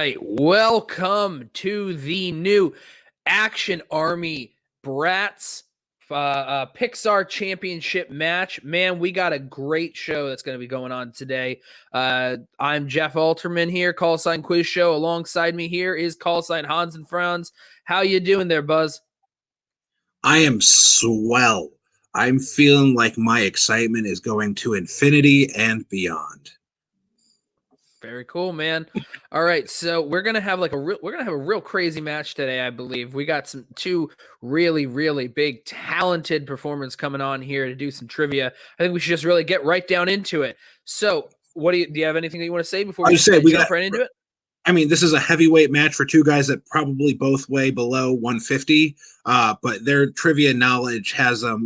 right. Welcome to the new Action Army Brats Pixar Championship match. Man, we got a great show that's going to be going on today. I'm Jeff Alterman here, Call Sign Quiz Show. Alongside me here is Call Sign Hans and Franz. How you doing there, Buzz? I am swell. I'm feeling like my excitement is going to infinity and beyond. Very cool, man. All right, so we're gonna have a real crazy match today, I believe. We got two really big, talented performers coming on here to do some trivia. I think we should just really get right down into it. So, do you have anything that you want to say before we jump right into it? I mean, this is a heavyweight match for two guys that probably both weigh below 150, but their trivia knowledge has them,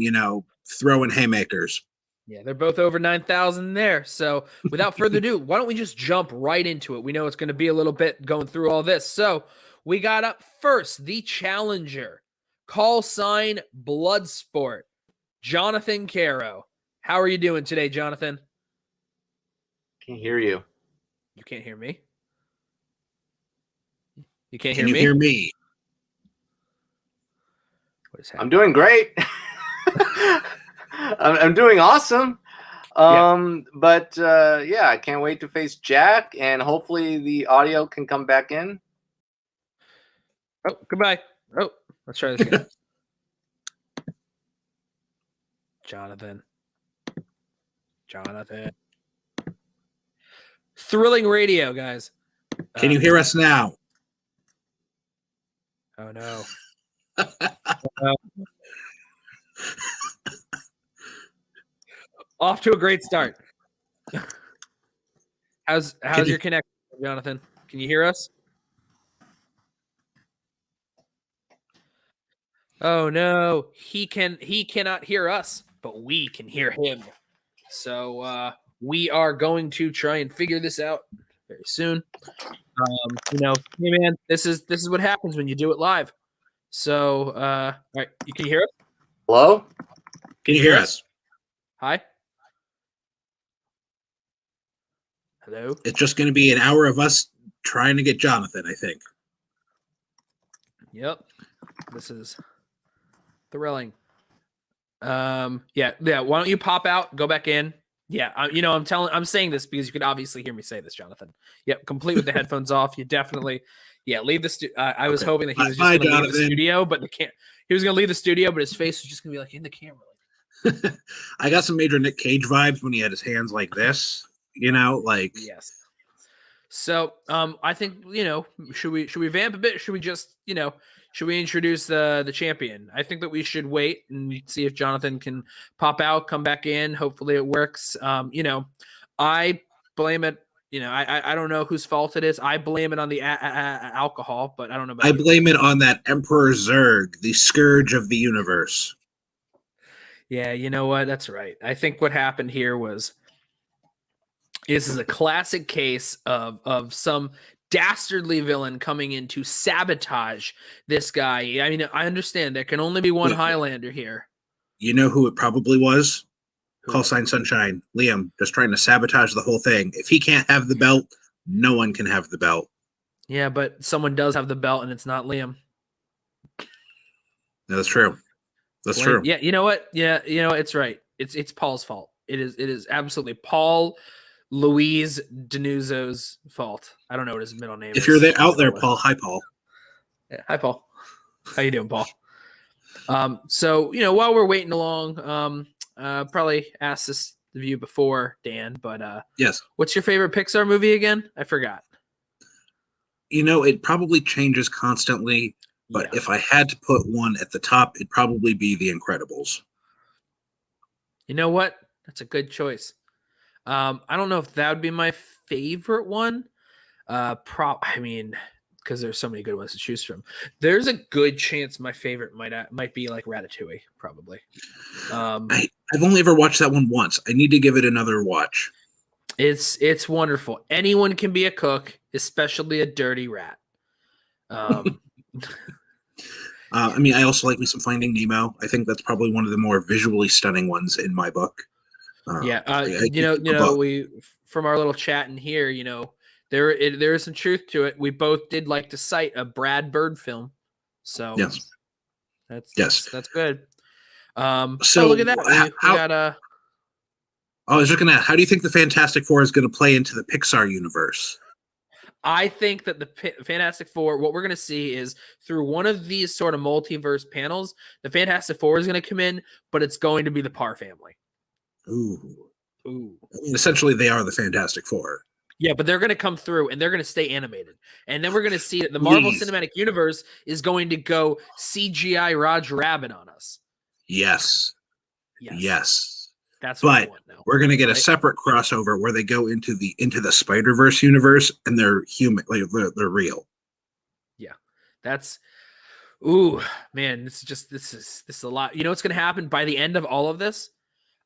throwing haymakers. Yeah, they're both over 9,000 there. So without further ado, why don't we just jump right into it? We know it's going to be a little bit going through all this. So we got up first, the challenger, Call Sign Bloodsport, Jonathan Caro. How are you doing today, Jonathan? Can't hear you. You can't hear me? You can't Can hear you me? hear me? What is happening? I'm doing great. I'm doing awesome. But I can't wait to face Jack, and hopefully the audio can come back in. Oh, goodbye. Oh, let's try this again. Jonathan. Thrilling radio, guys. Can you hear us now? Oh, no. Off to a great start. How's your connection, Jonathan? Can you hear us? Oh no, he cannot hear us, but we can hear him. So we are going to try and figure this out very soon. Hey man, this is what happens when you do it live. So all right, can you hear us? Hello? Can you hear us? Hi. Hello? It's just going to be an hour of us trying to get Jonathan, I think. Yep. This is thrilling. Yeah. Why don't you pop out, go back in? Yeah. I'm saying this because you could obviously hear me say this, Jonathan. Yep. Complete with the headphones off. You definitely, leave the studio. I was hoping that he was just going to leave the studio, but he was going to leave the studio, but his face was just going to be like in the camera. I got some major Nick Cage vibes when he had his hands like this. Yes. So I think should we vamp a bit? Should we just should we introduce the champion? I think that we should wait and see if Jonathan can pop out, come back in. Hopefully it works. I blame it. I don't know whose fault it is. I blame it on the alcohol, but I don't know about. I blame it on that Emperor Zurg, the scourge of the universe. Yeah, you know what? That's right. I think what happened here was. This is a classic case of some dastardly villain coming in to sabotage this guy. I mean, I understand there can only be one Highlander here. You know who it probably was? Call Sign Sunshine. Liam, just trying to sabotage the whole thing. If he can't have the belt, no one can have the belt. Yeah, but someone does have the belt, and it's not Liam. No, that's true. That's true. Yeah, you know what? Yeah, it's right. It's Paul's fault. It is absolutely Paul Luis Denuzzo's fault. I don't know what his middle name is. If you're out there, Paul. Hi, Paul. Yeah, hi, Paul. How you doing, Paul? So while we're waiting along, probably asked this of you before, Dan, but yes. What's your favorite Pixar movie again? I forgot. It probably changes constantly, but if I had to put one at the top, it'd probably be The Incredibles. You know what? That's a good choice. I don't know if that would be my favorite one. Because there's so many good ones to choose from. There's a good chance my favorite might be like Ratatouille, probably. I've only ever watched that one once. I need to give it another watch. It's wonderful. Anyone can be a cook, especially a dirty rat. I also like me some Finding Nemo. I think that's probably one of the more visually stunning ones in my book. We from our little chat in here, there is some truth to it. We both did like to cite a Brad Bird film, so Yes. that's good. So look at that. We got a. I was just how do you think the Fantastic Four is going to play into the Pixar universe? I think that the Fantastic Four, what we're going to see is through one of these sort of multiverse panels, the Fantastic Four is going to come in, but it's going to be the Parr family. Ooh. I mean, essentially, they are the Fantastic Four. Yeah, but they're going to come through and they're going to stay animated. And then we're going to see that the Marvel Cinematic Universe is going to go CGI Roger Rabbit on us. Yes. That's what I want now. We're going to get a separate crossover where they go into the Spider-Verse universe and they're human, like they're real. Yeah. That's ooh, man, this is a lot. You know what's going to happen by the end of all of this?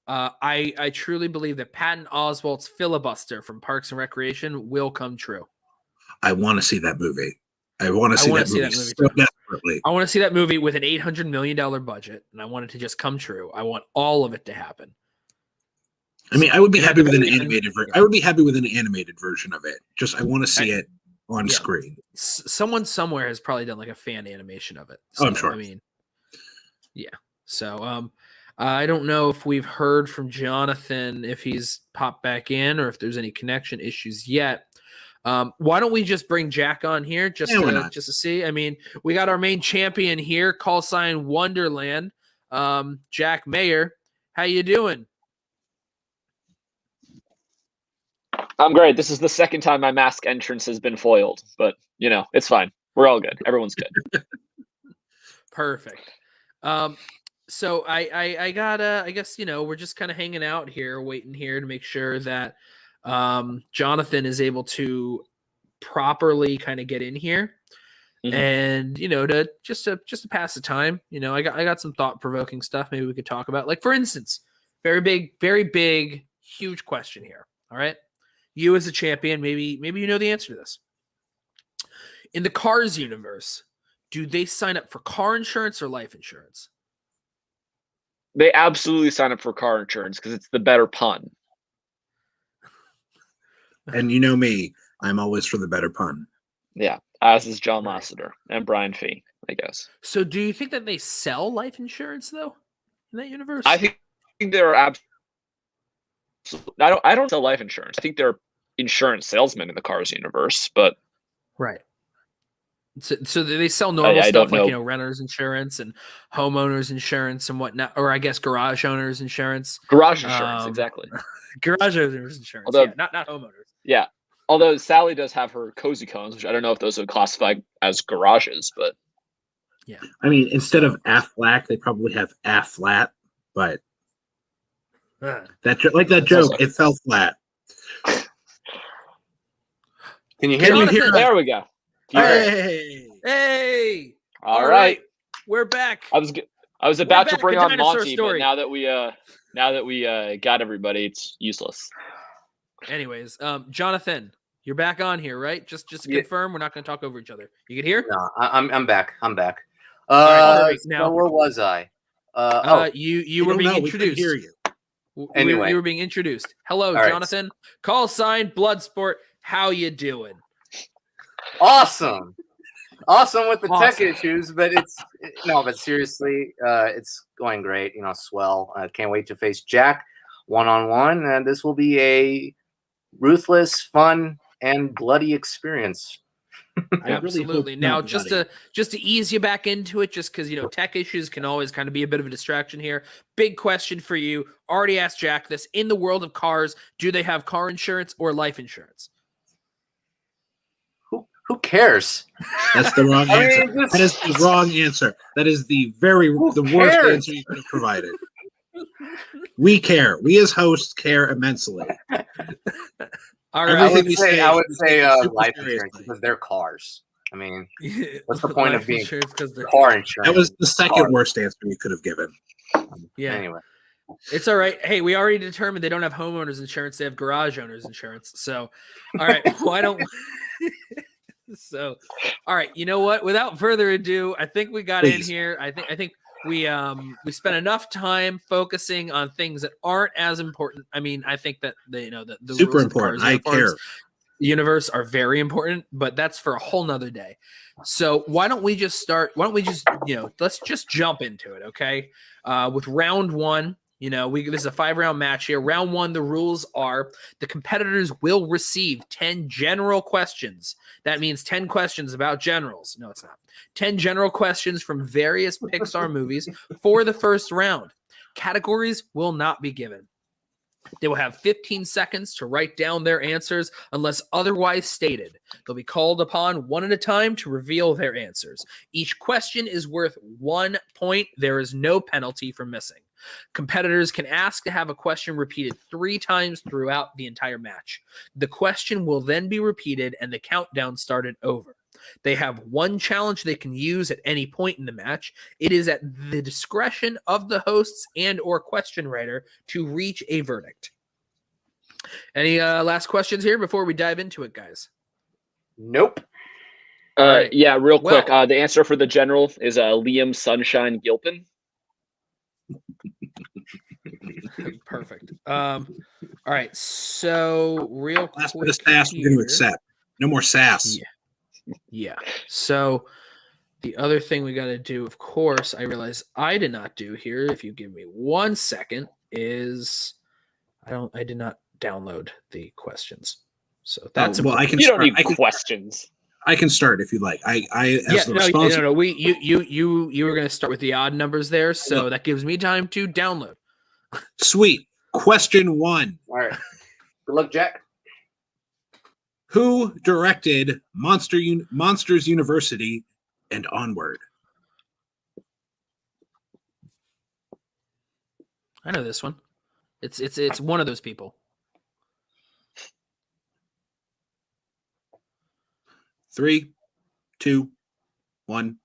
I truly believe that Patton Oswalt's filibuster from Parks and Recreation will come true. I want to see that movie. I want to see that movie so desperately. I want to see that movie with an $800 million budget, and I want it to just come true. I want all of it to happen. I mean, I would be happy with an animated version. I would be happy with an animated version of it. Just I want to see it on screen. Someone somewhere has probably done like a fan animation of it. So, I'm sure. I mean, yeah. So, I don't know if we've heard from Jonathan, if he's popped back in or if there's any connection issues yet. Why don't we just bring Jack on here just to see? I mean, we got our main champion here, call sign Wonderland. Jack Mayer, how you doing? I'm great. This is the second time my mask entrance has been foiled, but it's fine. We're all good. Everyone's good. Perfect. So I guess, we're just kind of hanging out here, waiting here to make sure that Jonathan is able to properly kind of get in here and, to just to pass the time. I got some thought-provoking stuff maybe we could talk about. Like, for instance, very big, huge question here. All right. You as a champion, maybe you know the answer to this. In the Cars universe, do they sign up for car insurance or life insurance? They absolutely sign up for car insurance because it's the better pun. And you know me, I'm always for the better pun. Yeah, as is John Lasseter and Brian Fee, I guess. So do you think that they sell life insurance, though, in that universe? I think they're absolutely... I don't sell life insurance. I think they're insurance salesmen in the Cars universe, but... Right. So they sell normal stuff like, renter's insurance and homeowners insurance and whatnot, or I guess garage owners insurance. Garage insurance, exactly. Garage owners insurance, although, not homeowners. Yeah, although Sally does have her cozy cones, which I don't know if those would classify as garages, but... Yeah. I mean, instead of Aflac, they probably have Aflat, but... that joke, it fell flat. Can you hear me? There we go. Hey! All right, we're back. I was about to bring on Monty, but now that we got everybody, it's useless. Anyways, Jonathan, you're back on here, right? Just to confirm, we're not going to talk over each other. You can hear? No, I'm back. Right, now where was I? You were being introduced. Hear you. Anyway, you were being introduced. Hello, all Jonathan. Right. Call sign Bloodsport. How you doing? Awesome with the tech issues, but but seriously, it's going great. Swell. I can't wait to face Jack one-on-one, and this will be a ruthless, fun, and bloody experience. Absolutely. Now, just to ease you back into it, just because tech issues can always kind of be a bit of a distraction here. Big question for you. Already asked Jack this. In the world of cars, do they have car insurance or life insurance? Who cares? That's the wrong answer. That is the wrong answer. That is the worst answer you could have provided. We care. We as hosts care immensely. All right. I would say life insurance because they're cars. I mean, what's the point of being car insurance? That was the second worst answer you could have given. Yeah. Anyway. It's all right. Hey, we already determined they don't have homeowners insurance. They have garage owners insurance. So, all right. Why don't So, all right. You know what? Without further ado, I think we got in here. I think we spent enough time focusing on things that aren't as important. I mean, I think that the super important. I care. universe are very important, but that's for a whole nother day. So why don't we just let's just jump into it, okay? With round one, this is a 5-round match here. Round one, the rules are the competitors will receive 10 general questions. That means 10 questions about generals. No, it's not. 10 general questions from various Pixar movies for the first round. Categories will not be given. They will have 15 seconds to write down their answers unless otherwise stated. They'll be called upon one at a time to reveal their answers. Each question is worth 1 point. There is no penalty for missing. Competitors can ask to have a question repeated 3 times throughout the entire match. The question will then be repeated and the countdown started over. They have 1 challenge they can use at any point in the match. It is at the discretion of the hosts and or question writer to reach a verdict. Any last questions here before we dive into it, guys? Nope. Right. Yeah, real quick. The answer for the general is Liam Sunshine Gilpin. Perfect. All right. So real quick, last bit of sass we're going to accept. No more sass. Yeah. So the other thing we got to do, of course, I realize I did not do here. If you give me 1 second, is I did not download the questions. So that's well. I can. You start. don't need questions. I can start if you like. You were going to start with the odd numbers there, so that gives me time to download. Sweet. Question 1. All right. Good luck, Jack. Who directed Monsters University and Onward? I know this one. It's one of those people. 3, 2, 1.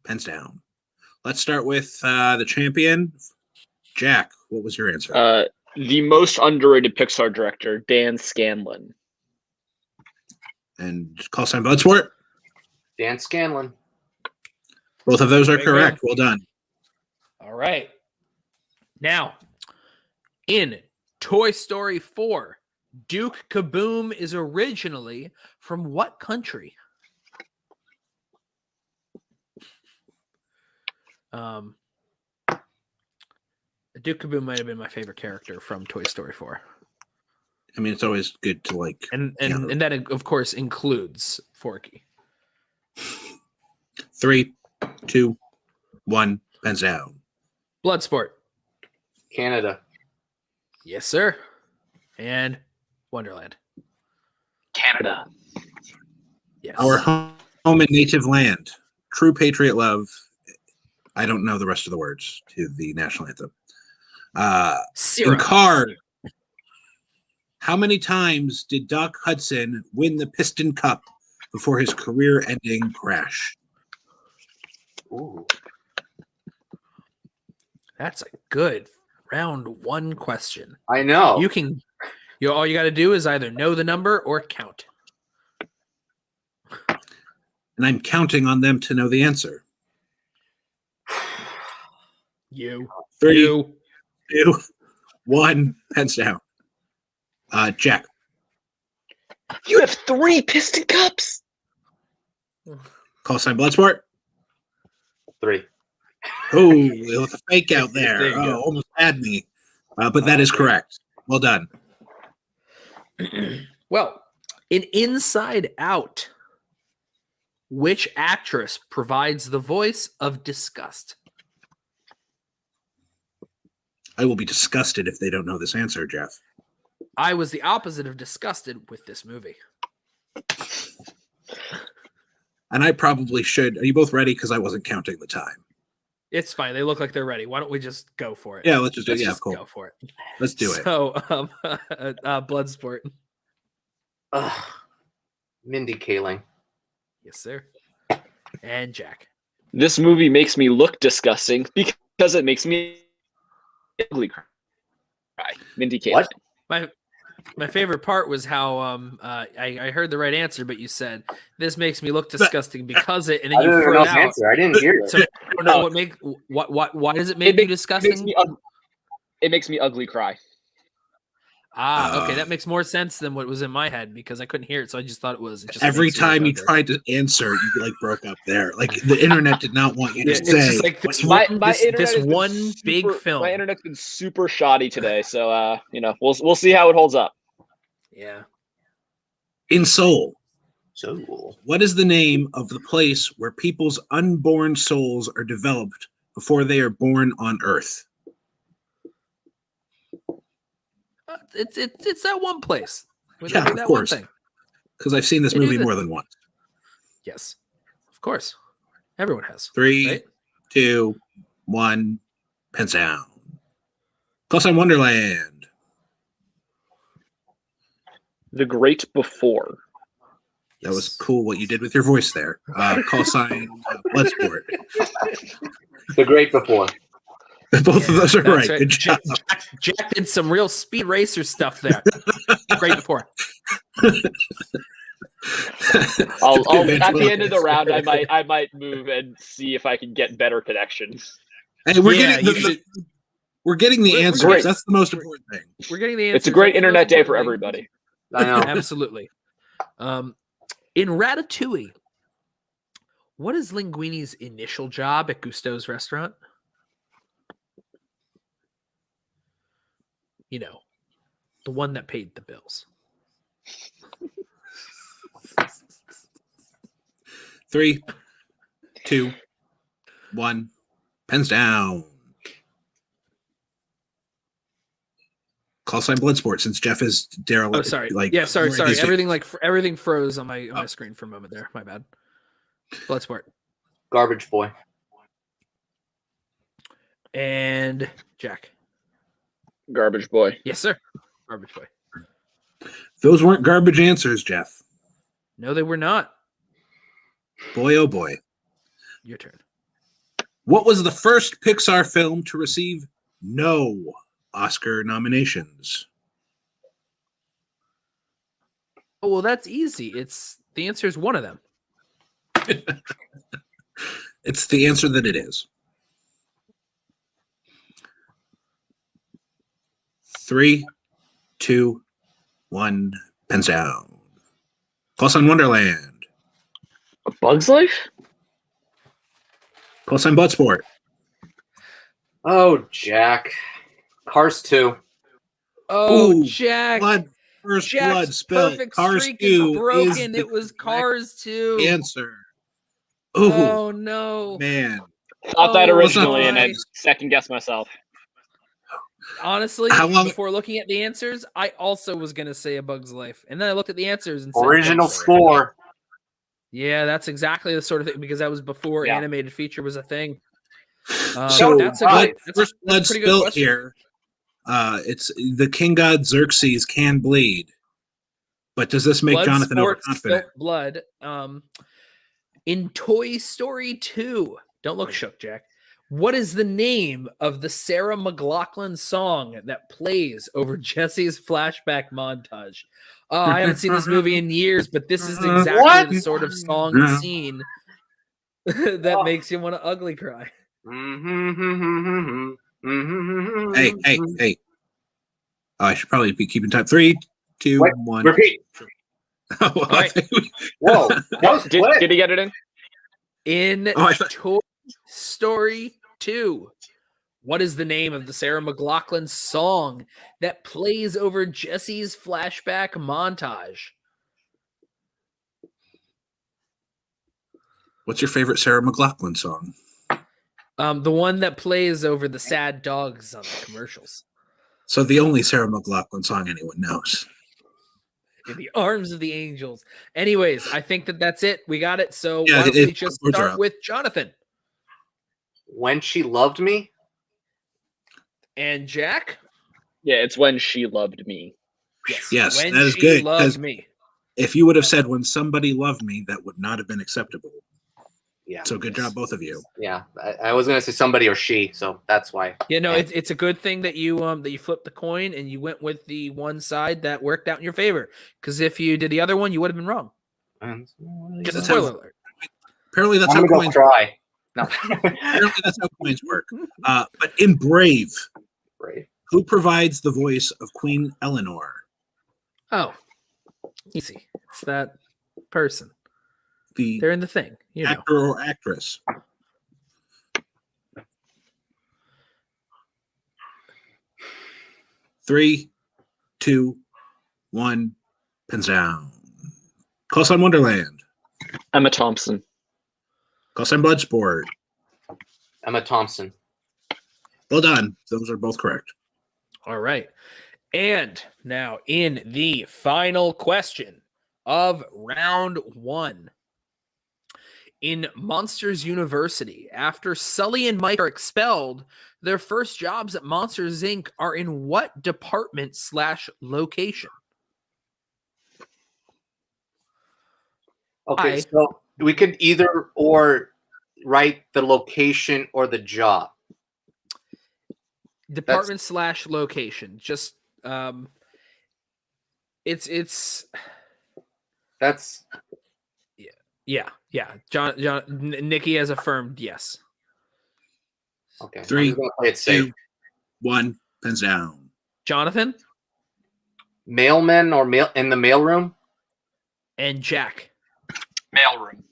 Pens down. Let's start with the champion. Jack, what was your answer? The most underrated Pixar director, Dan Scanlon. And call sign Bloodsport. Dan Scanlon. Both of those are Very correct. good. Well done. All right. Now, in Toy Story 4, Duke Kaboom is originally from what country? Duke Kaboom might have been my favorite character from Toy Story 4. I mean, it's always good to like, and that of course includes Forky. 3, 2, 1. Pens down. Bloodsport. Canada. Yes, sir. And Wonderland. Canada. Yes. Our home and native land. True patriot love. I don't know the rest of the words to the national anthem. In Cars, how many times did Doc Hudson win the Piston Cup before his career-ending crash? Ooh. That's a good round 1 question. I know. All you got to do is either know the number or count. And I'm counting on them to know the answer. 3, 2, 1. Pens down. Jack. You have 3 Piston Cups. Call sign Bloodsport. 3. Oh, with a fake out there. There you go. Almost had me. But that is correct. Well done. Well, in Inside Out, which actress provides the voice of disgust? I will be disgusted if they don't know this answer, Jeff. I was the opposite of disgusted with this movie. And I probably should. Are you both ready? Because I wasn't counting the time. It's fine. They look like they're ready. Why don't we just go for it? Yeah, let's just do it. Let's Yeah, just cool. go for it. Let's do it. So, Bloodsport. Mindy Kaling. Yes, sir. And Jack. This movie makes me look disgusting because it makes me ugly cry. Mindy Kaling. What? My favorite part was how I heard the right answer, but you said this makes me look disgusting because it, and then you throw it out. Answer. I didn't hear it. So I don't know why does it make you disgusting? It makes me ugly cry. Okay, that makes more sense than what was in my head because I couldn't hear it, so I just thought it was. It just every time you tried to answer, you like broke up there. Like the internet did not want you to It's say. just like this My one, internet this has been one big super- film. My internet's been super shoddy today, so we'll see how it holds up. Yeah. In Seoul, So what is the name of the place where people's unborn souls are developed before they are born on Earth? It's that one place. Yeah, of course. Because I've seen this movie more than once. Yes, of course. Everyone has. 3, right? 2, 1, pens down. Call sign Wonderland. The Great Before. That was cool what you did with your voice there. Call sign Bloodsport. The Great Before. Both of those are right. Right. Good job. Jack did some real speed racer stuff there. Great before. I'll at the end of the round, I might move and see if I can get better connections. Hey, we're getting the answers. great. That's the most important thing. We're getting the answers. It's a great That's the internet most day for important thing. everybody. I know. Absolutely. In Ratatouille, what is Linguini's initial job at Gusteau's restaurant? You know, the one that paid the bills. 3, 2, 1, pens down. Call sign Bloodsport since Jeff is derelict. Oh, sorry. Like, yeah, sorry. his- Everything froze on my screen for a moment there. My bad. Bloodsport. Garbage Boy. And Jack. Garbage Boy. Yes, sir. Garbage boy. Those weren't garbage answers, Jeff. No, they were not. Boy, oh boy. Your turn. What was the first Pixar film to receive no Oscar nominations? Oh, well, that's easy. The answer is one of them. It's the answer that it is. 3, 2, 1, pens down. Call sign Wonderland. A Bug's Life? Call sign Bloodsport. Oh, Jack. Cars 2. Oh, Ooh, Jack. First Jack's blood spilled. perfect Cars streak 2 is broken. is the It was correct Cars 2. answer. Ooh, Oh, no. man. Thought that Oh, originally, and my. I second guessed myself. Honestly, How long- before looking at the answers, I also was going to say A Bug's Life. And then I looked at the answers and said Original Bug's Life. score. Yeah, that's exactly the sort of thing because that was before Yeah. animated feature was a thing. So that's a right. good, first blood pretty good spilt question. here. It's the king god Xerxes can bleed. But does this make Jonathan Bloodsport overconfident? spilt blood. In Toy Story 2, don't look shook, Jack. What is the name of the Sarah McLachlan song that plays over Jesse's flashback montage? I haven't seen this movie in years, but this is exactly What? the sort of song and scene that makes you want to ugly cry. Hey. Oh, I should probably be keeping time. 3, 2, Wait, 1. Repeat. Oh, All right. Whoa. That was Did quick. he get it in? In I thought- Toy Story 2, what is the name of the Sarah McLachlan song that plays over Jesse's flashback montage? What's your favorite Sarah McLachlan song? The one that plays over the sad dogs on the commercials. So the only Sarah McLachlan song anyone knows. In the arms of the angels. Anyways, I think that's it. We got it. So Yeah, why don't we just words are start up. with Jonathan When She Loved Me. and Jack? Yeah, it's When She Loved Me. Yes, When that is She good, Loved 'cause- Me. If you would have said when somebody loved me, that would not have been acceptable. Yeah. So good job, both of you. Yeah. I was gonna say somebody or she, so that's why. Yeah, no, it's a good thing that you flipped the coin and you went with the one side that worked out in your favor. Because if you did the other one, you would have been wrong. Just a That's how- spoiler alert. Apparently that's I'm how gonna go coins try. No. apparently that's how coins work. But in Brave, Brave. Who provides the voice of Queen Eleanor? Oh, easy. It's that person. The They're in the thing. You know. actor or actress. 3, 2, 1. Pins down. Call sign Wonderland. Emma Thompson. Call sign Bloodsport. Emma Thompson. Well done. Those are both correct. All right. And now in the final question of round 1. In Monsters University, after Sully and Mike are expelled, their first jobs at Monsters, Inc. are in what department/location? Okay, so we could either or write the location or the job. Department/location. Just it's That's yeah. John Nikki has affirmed yes. okay. 3, I'm gonna play it safe. 2, 1. Pins down. Jonathan Mailman or mail in the mailroom. and Jack. Mailroom.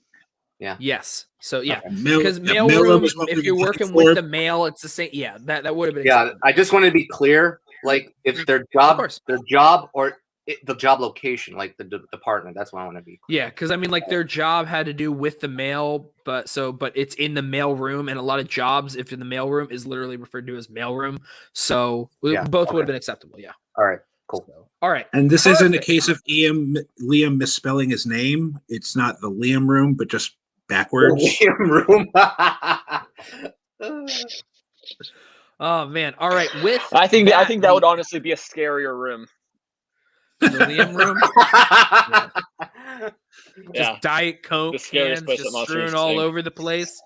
Yes. So yeah. Mail- Because yeah, mailroom, is what if we you're were working looking with for. the mail, it's the same. Yeah, that would have been. Yeah, acceptable. I just want to be clear. Like if their course. job or the job location, like the department. That's what I want to be. Yeah, because I mean, like their job had to do with the mail, but it's in the mail room, and a lot of jobs, if in the mail room, is literally referred to as mail room. So Yeah, both would okay. have been acceptable. Yeah. All right, cool. So, all right. And this isn't a Perfect. case of Liam misspelling his name. It's not the Liam room, but just backwards. Room. Oh man. All right. With I think that would honestly be a scarier room. the Liam room, just Yeah. Diet Coke The scariest cans place just at Monsters, strewn all Inc. over the place.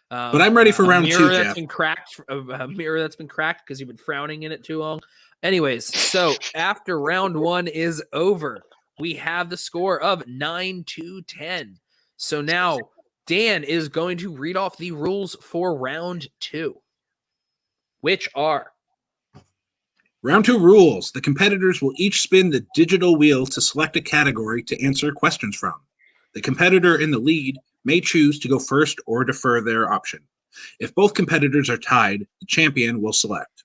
But I'm ready for round mirror 2, that's Jeff. been cracked. A mirror that's been cracked because you've been frowning in it too long. Anyways, so after round 1 is over, we have the score of 9-10. So now Dan is going to read off the rules for round 2, which are Round 2 rules. The competitors will each spin the digital wheel to select a category to answer questions from. The competitor in the lead may choose to go first or defer their option. If both competitors are tied, the champion will select.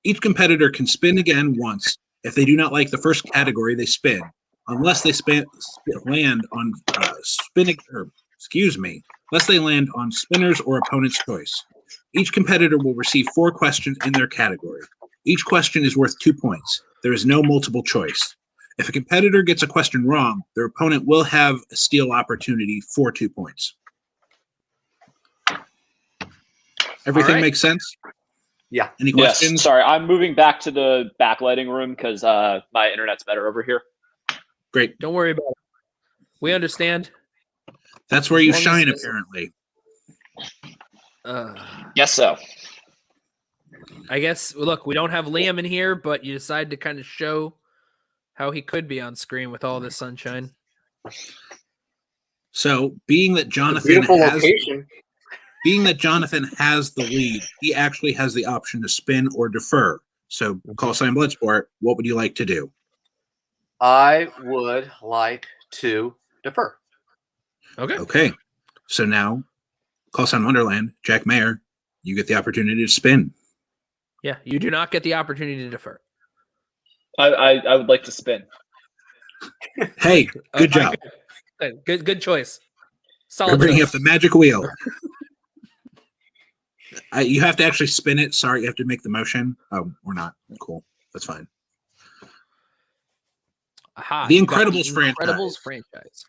Each competitor can spin again once if they do not like the first category they spin, unless they land on unless they land on spinner's or opponent's choice. Each competitor will receive 4 questions in their category. Each question is worth 2 points. There is no multiple choice. If a competitor gets a question wrong, their opponent will have a steal opportunity for 2 points. Everything right. makes sense? Yeah. Any Yes. questions? Sorry, I'm moving back to the backlighting room because my internet's better over here. Great. don't worry about it. We understand. That's where As you long as shine, it's- apparently. Yes, so. I guess, look, we don't have Liam in here, but you decide to kind of show how he could be on screen with all this sunshine. So, being that Beautiful location. Jonathan has the lead, he actually has the option to spin or defer. So, call sign Bloodsport, what would you like to do? I would like to defer. Okay. Okay. So now, call sign Wonderland, Jack Mayer, you get the opportunity to spin. Yeah, you do not get the opportunity to defer. I would like to spin. Hey, good job. Good choice. We're Solid bringing choice. up the magic wheel. You have to actually spin it. Sorry, you have to make the motion. Oh, or not. Cool. That's fine. Aha, The you got Incredibles franchise. franchise.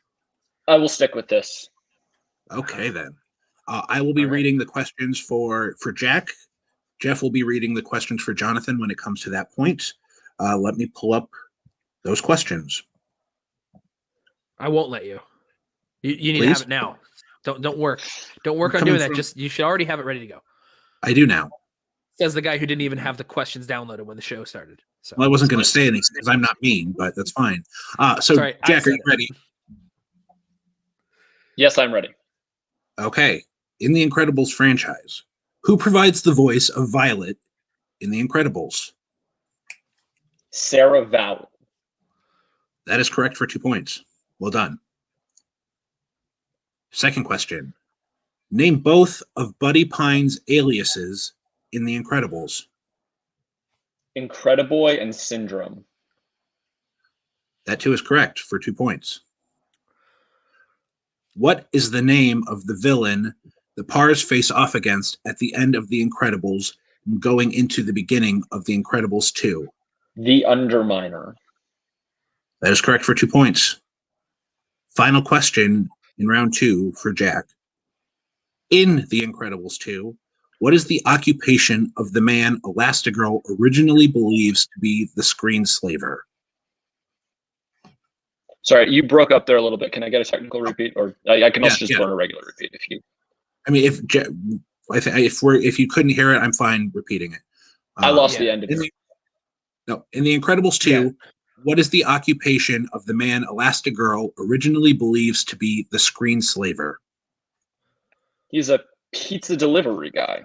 I will stick with this. Okay, then. I will be All right. reading the questions for Jack. Jeff will be reading the questions for Jonathan when it comes to that point. Let me pull up those questions. I won't let you. You need to Please? have it now. Don't work. Don't work I'm on doing coming that. from- Just you should already have it ready to go. I do now. Says the guy who didn't even have the questions downloaded when the show started. So Well, I wasn't going to say anything because I'm not mean, but that's fine. So, Sorry, I Jack, are said you it. ready? Yes, I'm ready. Okay. In the Incredibles franchise, who provides the voice of Violet in the Incredibles? Sarah Vowell. That is correct for 2 points. Well done. Second question. Name both of Buddy Pine's aliases in The Incredibles. Incrediboy and Syndrome. That too is correct for 2 points. What is the name of the villain the Pars face off against at the end of The Incredibles going into the beginning of The Incredibles 2? The Underminer. That is correct for 2 points. Final question in round 2 for Jack. In The Incredibles 2, what is the occupation of the man Elastigirl originally believes to be the screenslaver? Sorry, you broke up there a little bit. Can I get a technical repeat, or I can also just burn a regular repeat if you? I mean, if you couldn't hear it, I'm fine repeating it. I lost the end of it. In The Incredibles 2, what is the occupation of the man Elastigirl originally believes to be the screenslaver? He's a pizza delivery guy.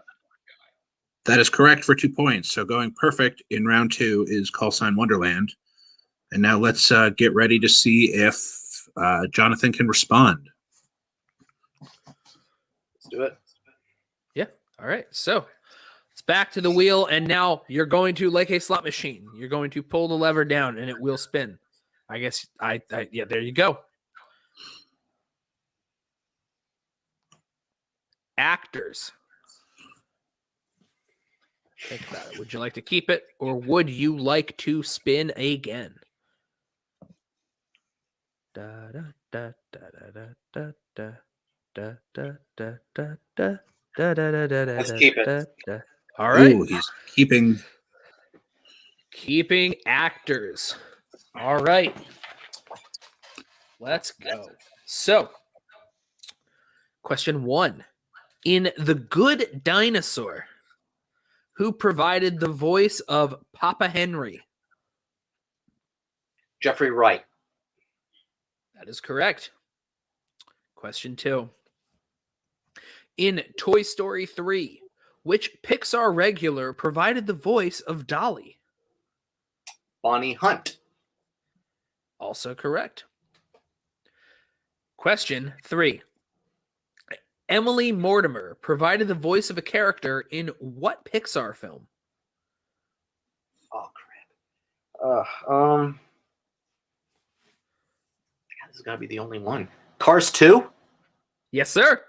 That is correct for 2 points. So going perfect in round 2 is Call Sign Wonderland. And now let's get ready to see if Jonathan can respond. Let's do it. Yeah. All right. So it's back to the wheel, and now you're going to, like a slot machine, you're going to pull the lever down, and it will spin. I guess yeah. There you go. Actors. Think about it. Would you like to keep it, or would you like to spin again? Da da da da da da da da da da da da da da da. Let's keep it. All right. Ooh, he's keeping actors. All right. Let's go. So, question 1. In The Good Dinosaur, who provided the voice of Papa Henry? Jeffrey Wright. That is correct. Question 2. In Toy Story 3, which Pixar regular provided the voice of Dolly? Bonnie Hunt. Also correct. Question 3. Emily Mortimer provided the voice of a character in what Pixar film? Oh crap. This is gotta be the only one. Cars 2? Yes, sir.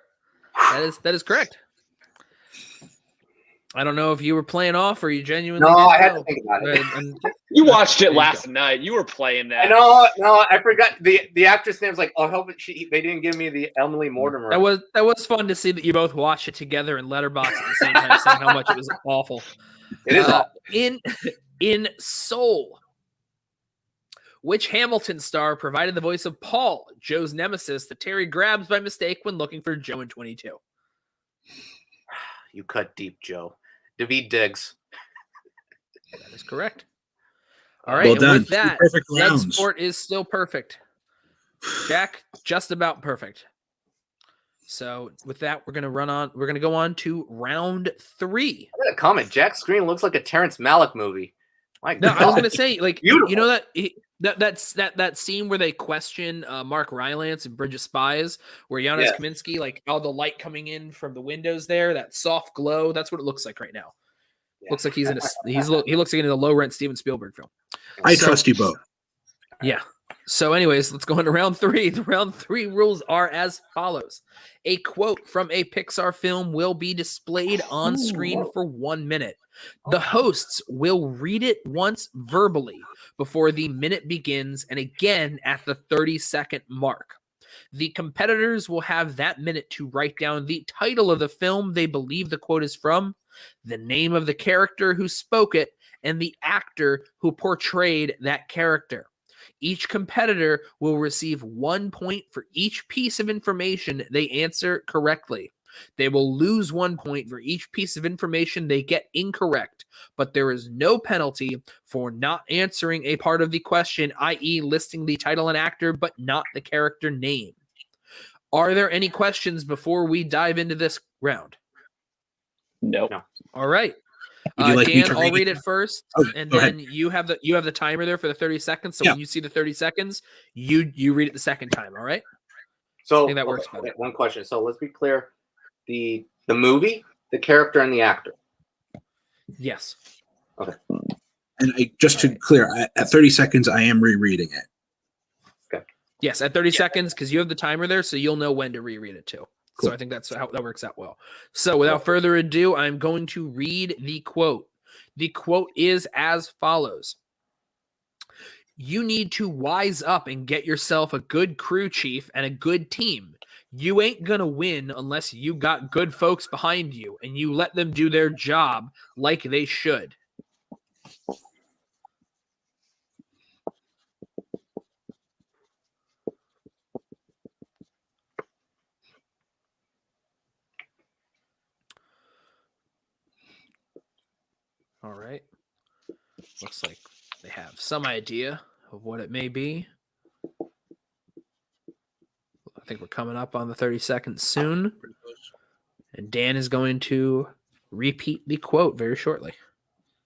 That is correct. I don't know if you were playing off or you genuinely. No, I had know. to think about it. You watched it last night. You were playing that. No, I forgot the actress name's like. Oh, I hope they didn't give me the Emily Mortimer. That was fun to see that you both watched it together in Letterboxd at the same time, saying how much it was awful. It is awful. In Soul, which Hamilton star provided the voice of Paul, Joe's nemesis, that Terry grabs by mistake when looking for Joe in 22? You cut deep, Joe. David Diggs. That is correct. All right, well and done. with that, Bloodsport is still perfect. Jack, just about perfect. So with that, we're gonna go on to round 3. I got a comment. Jack's screen looks like a Terrence Malick movie. My No, God. I was gonna say, like, Beautiful. you know that scene where they question Mark Rylance and Bridge of Spies, where Giannis Kaminsky, like all the light coming in from the windows there, that soft glow. That's what it looks like right now. Yeah. Looks like he looks like in a low rent Steven Spielberg film. I trust you both. Yeah. So, anyways, let's go into round 3. The round 3 rules are as follows. A quote from a Pixar film will be displayed on screen for 1 minute. The hosts will read it once verbally before the minute begins and again at the 30-second mark. The competitors will have that minute to write down the title of the film they believe the quote is from, the name of the character who spoke it, and the actor who portrayed that character. Each competitor will receive 1 point for each piece of information they answer correctly. They will lose 1 point for each piece of information they get incorrect, but there is no penalty for not answering a part of the question, i.e. listing the title and actor, but not the character name. Are there any questions before we dive into this round? No. All right. Would you like me Dan, to I'll read it first, Okay, and go ahead. then you have the timer there for the 30 seconds. So Yeah. when you see the 30 seconds, you read it the second time. All right. So I think that works better. okay, one question. So let's be clear: the movie, the character, and the actor. Yes. Okay. And just to clear, at 30 seconds, I am rereading it. Okay. Yes, at 30 seconds, because you have the timer there, so you'll know when to reread it too. Cool. So I think that's how that works out well. So without further ado, I'm going to read the quote. The quote is as follows. You need to wise up and get yourself a good crew chief and a good team. You ain't gonna win unless you got good folks behind you and you let them do their job like they should. All right. Looks like they have some idea of what it may be. I think we're coming up on the 30 seconds soon. And Dan is going to repeat the quote very shortly.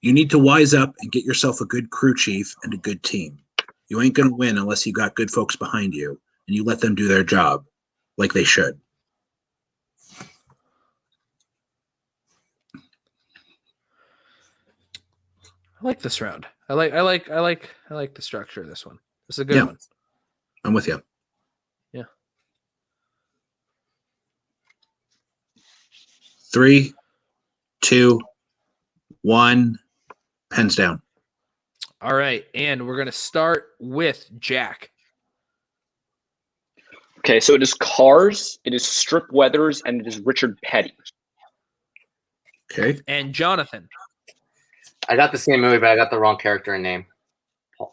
You need to wise up and get yourself a good crew chief and a good team. You ain't going to win unless you got good folks behind you and you let them do their job like they should. I like this round. I like the structure of this one. This is a good one. I'm with you. Yeah. 3, 2, 1, pens down. All right, and we're gonna start with Jack. Okay, so it is Cars, it is Strip Weathers, and it is Richard Petty. Okay. And Jonathan. I got the same movie, but I got the wrong character and name.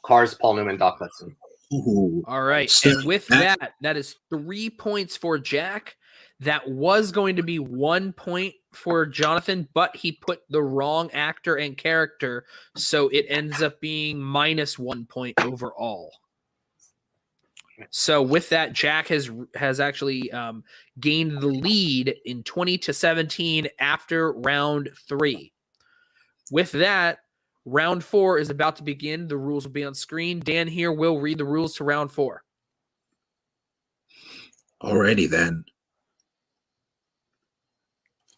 Cars, Paul Newman, Doc Hudson. Ooh. All right, and with that is 3 points for Jack. That was going to be 1 point for Jonathan, but he put the wrong actor and character, so it ends up being -1 point overall. So with that, Jack has actually gained the lead in 20-17 after round 3. With that, round 4 is about to begin. The rules will be on screen. Dan here will read the rules to round 4. Alrighty then.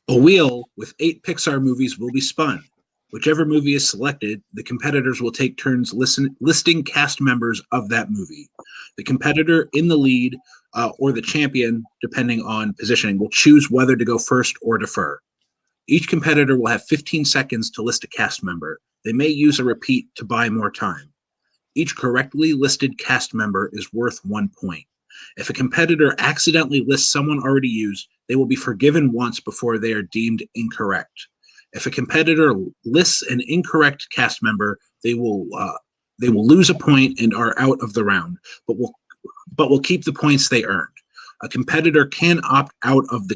A wheel with 8 Pixar movies will be spun. Whichever movie is selected, the competitors will take turns listing cast members of that movie. The competitor in the lead or the champion, depending on positioning, will choose whether to go first or defer. Each competitor will have 15 seconds to list a cast member. They may use a repeat to buy more time. Each correctly listed cast member is worth 1 point. If a competitor accidentally lists someone already used, they will be forgiven once before they are deemed incorrect. If a competitor lists an incorrect cast member, they will lose a point and are out of the round, but will keep the points they earned. A competitor can opt out of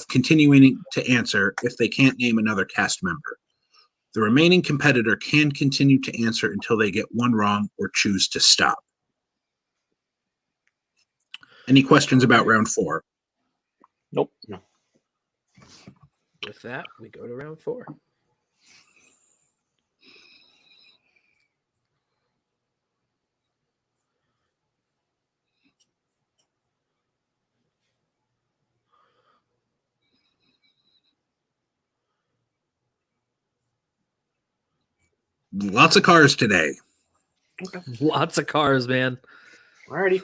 continuing to answer if they can't name another cast member. The remaining competitor can continue to answer until they get one wrong or choose to stop. Any questions about round 4? Nope. No. With that, we go to round 4. Lots of cars today. Okay. Lots of cars, man. Alrighty.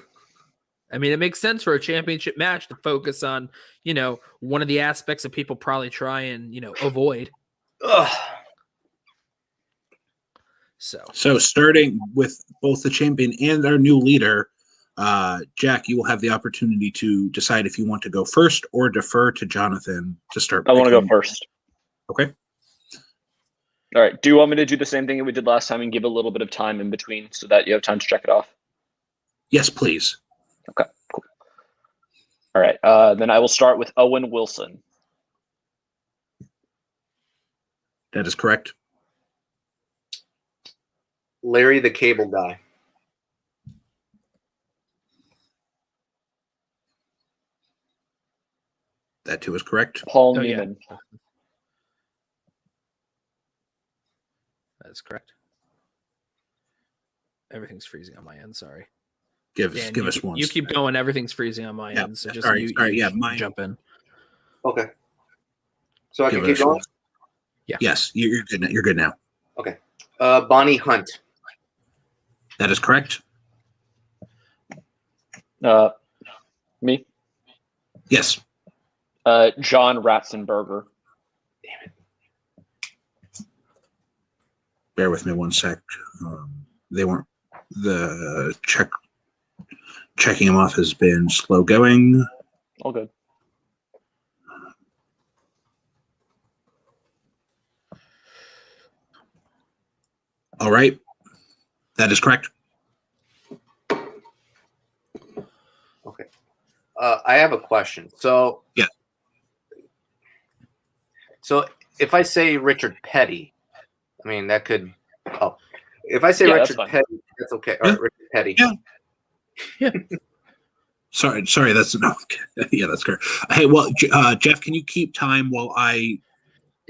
I mean, it makes sense for a championship match to focus on, one of the aspects that people probably try and, avoid. Ugh. So starting with both the champion and our new leader, Jack, you will have the opportunity to decide if you want to go first or defer to Jonathan to start. I want to go first. Okay. All right. Do you want me to do the same thing that we did last time and give a little bit of time in between so that you have time to check it off? Yes, please. Okay, cool. All right. Then I will start with Owen Wilson. That is correct. Larry the Cable Guy. That too is correct. Paul Newman. Yeah. is correct. Everything's freezing on my end. Sorry. Give Dan, us one. You keep going. Everything's freezing on my end. So just sorry, you mine. jump in. Okay. So I Give can keep us going? one. Yeah. Yes, you're good. You're good now. Okay. Bonnie Hunt. That is correct. Me. Yes. John Ratzenberger. Damn it. Bear with me one sec. They weren't checking them off has been slow going. All good. All right. That is correct. Okay. I have a question. So yeah. So if I say Richard Petty, I mean that could. Oh, if I say Richard Petty, that's okay. All right, Richard Petty. Yeah. Yeah. Sorry. That's no. Yeah, that's correct. Hey, well, Jeff, can you keep time while I?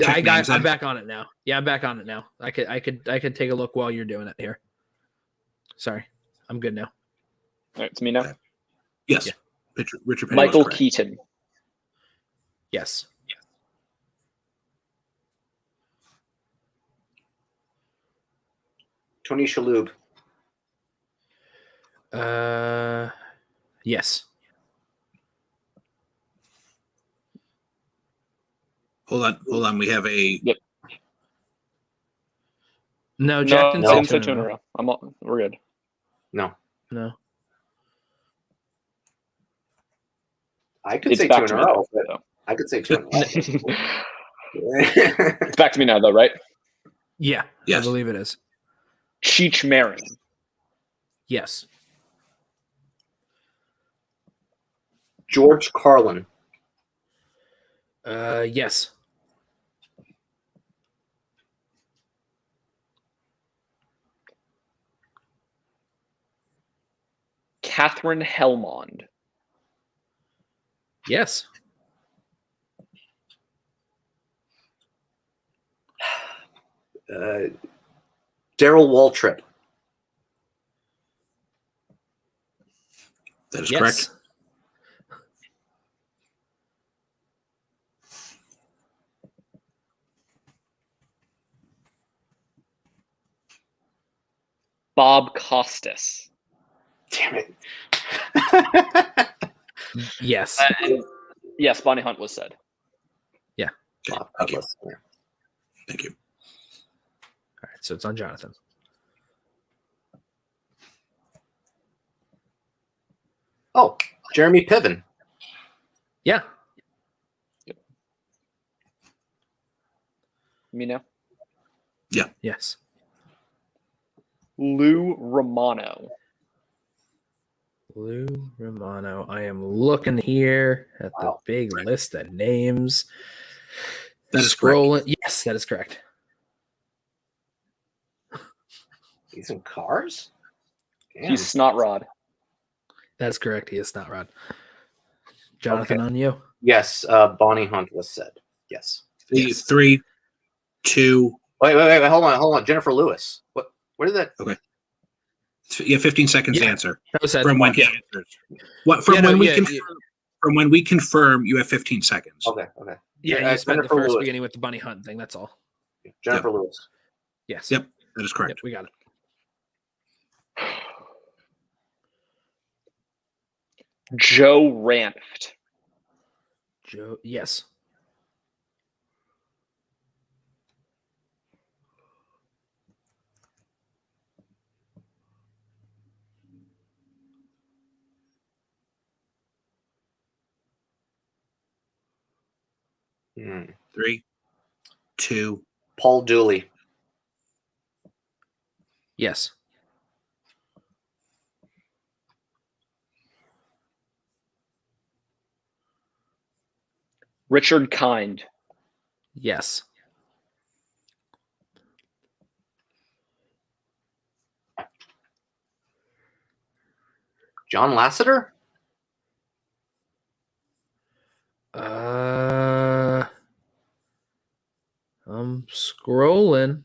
I'm back on it now. Yeah, I'm back on it now. I could take a look while you're doing it here. Sorry, I'm good now. All right, it's me now. Okay. Yes. Yeah. Richard Petty. Michael Keaton. Yes. Tony Shalhoub. Yes. Hold on. We have a. Yep. No, Jack didn't say two in a row. We're good. No. I could say two in a row. I could say two in a row. It's back to me now, though, right? Yeah. Yes. I believe it is. Cheech Marin. Yes. George Carlin. Yes. Catherine Helmond. Yes. Daryl Waltrip. That is correct. Bob Costas. Damn it. Yes. Yes, Bonnie Hunt was said. Yeah. Okay. Thank you. All right, so it's on Jonathan. Oh, Jeremy Piven. Yeah. Yep. Me now? Yeah. Yes. Lou Romano. Lou Romano. I am looking here at the big list of names. That is scrolling. Correct. Yes, that is correct. He's in Cars? Damn. He's Snot Rod. That's correct. He is Snot Rod. Jonathan, on you. Yes, Bonnie Hunt was said. Yes. 3, 2. Wait. Hold on. Jennifer Lewis. What did that? Okay. Yeah, 15 seconds to answer. From when he answers. From when we confirm, you have 15 seconds. Okay. Yeah, you spent the first beginning with the bunny hunt thing. That's all. Jennifer Lewis. Yes. Yep, that is correct. Yep, we got it. Joe Ranft. Yes. Hmm. 3, 2. Paul Dooley. Yes. Richard Kind. Yes. John Lasseter? I'm scrolling.